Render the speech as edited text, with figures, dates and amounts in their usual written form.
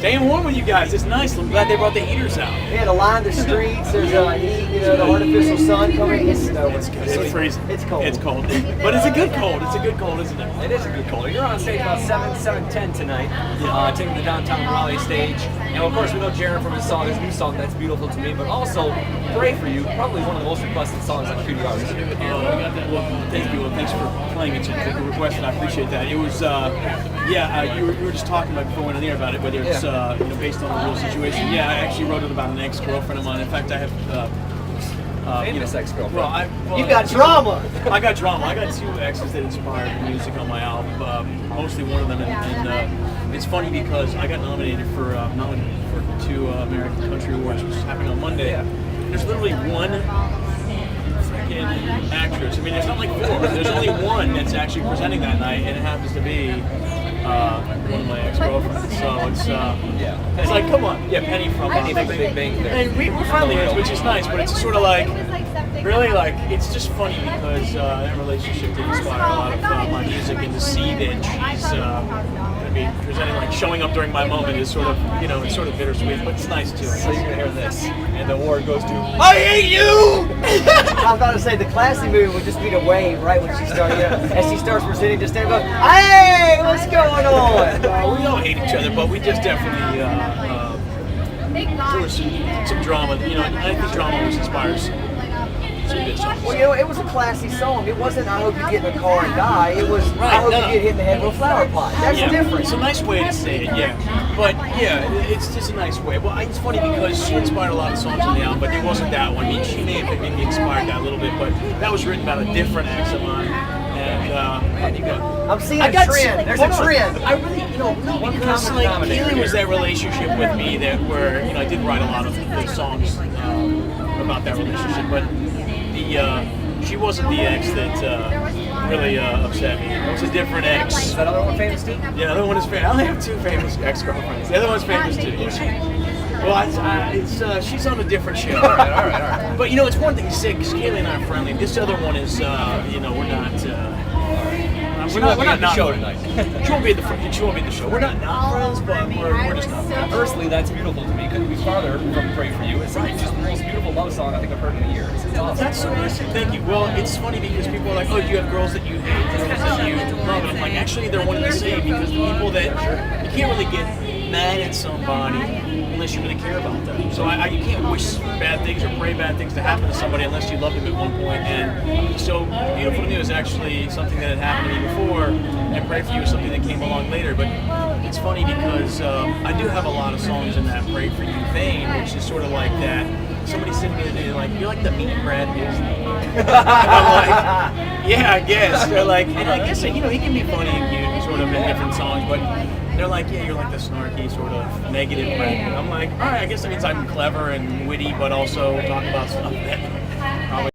Staying warm with you guys. It's nice. I'm glad they brought the heaters out. Yeah, to line the streets. There's heat, the artificial sun coming. It's snowing. It's freezing. It's cold. It's cold. But it's a good cold. It's a good cold, isn't it? It is a good cold. You're on stage about 7:10 tonight, taking the Downtown Raleigh stage. And of course, we know Jaron from his new song, That's Beautiful to Me, but also Pray for You, probably one of the most requested songs on Studio Artists. Well, thank you. Well, thanks for playing it. It's a request, and I appreciate that. It was, you were just talking about before we went on the air about it, whether it's based on the real situation. Yeah, I actually wrote it about an ex-girlfriend of mine. In fact, I have famous ex-girlfriend. You got drama. I got drama. I got two exes that inspired the music on my album. Mostly one of them, and it's funny because I got nominated for 2 American Country Awards, which is happening on Monday. Yeah. There's literally one freaking actress. I mean, there's not like 4. There's only one that's actually presenting that night, and it happens to be one of my ex-girlfriends. So it's like, come on. Yeah, Penny from Big Bang. And we're friendly, which is nice, but it's sort of like, really, like, it's just funny because that relationship did inspire a lot of my music, and to see that she's presenting, like, showing up during my moment is sort of, it's sort of bittersweet, but it's nice too. So you're gonna hear this, and the award goes to I Hate You! I was about to say the classy move would just be to wave right when she starts, as she starts presenting, just stand up, hey, what's going on? We don't hate each other, but we just definitely there was some drama. I think drama always inspires some good songs. Well, it was a classy song. It wasn't I hope you get in a car and die. It was I hope you get hit in the head with a flower pot. That's different. It's a nice way to say it, yeah. But it's just a nice way. Well, it's funny because she inspired a lot of songs on the album, but it wasn't that one. I mean, she may have maybe inspired that a little bit, but that was written about a different ex of mine. And you go. I'm seeing a trend. There's a trend. I really, because like Keely was that relationship with me where I did write a lot of the songs about that relationship, but she wasn't the ex that really upset me. It was a different ex. Is that other one famous too? Yeah, the other one is famous. I only have 2 famous ex-girlfriends. The other one's famous too. Well, she's on a different show. All right. But it's one thing to say because Kaylee and I are friendly. This other one is, we're not. We're not the show tonight. She won't be at the show. We're not friends, but we're just not friends. Personally, That's Beautiful to Me couldn't be farther from Pray for You. It's just the most beautiful love song I think I've heard in a year. It's awesome. That's so nice. Thank you. Well, it's funny because people are like, oh, do you have girls that you hate, girls that you love? And I'm like, actually, they're one and the same because the people that you can't really get mad at somebody unless you really care about them. So you can't wish bad things or pray bad things to happen to somebody unless you loved them at one point. And so Beautiful to Me was actually something that had happened to me before, and Pray for You was something that came along later. But it's funny because I do have a lot of songs in that Pray for You vein, which is sort of like that. Somebody said to me today, like, you're like the mean Brad Disney. And I'm like, yeah, I guess. They're like, and I guess, he can be funny and cute sort of in different songs, but they're like, yeah, you're like the snarky sort of negative Brad. I'm like, all right, I guess that means I'm clever and witty, but also talk about stuff that probably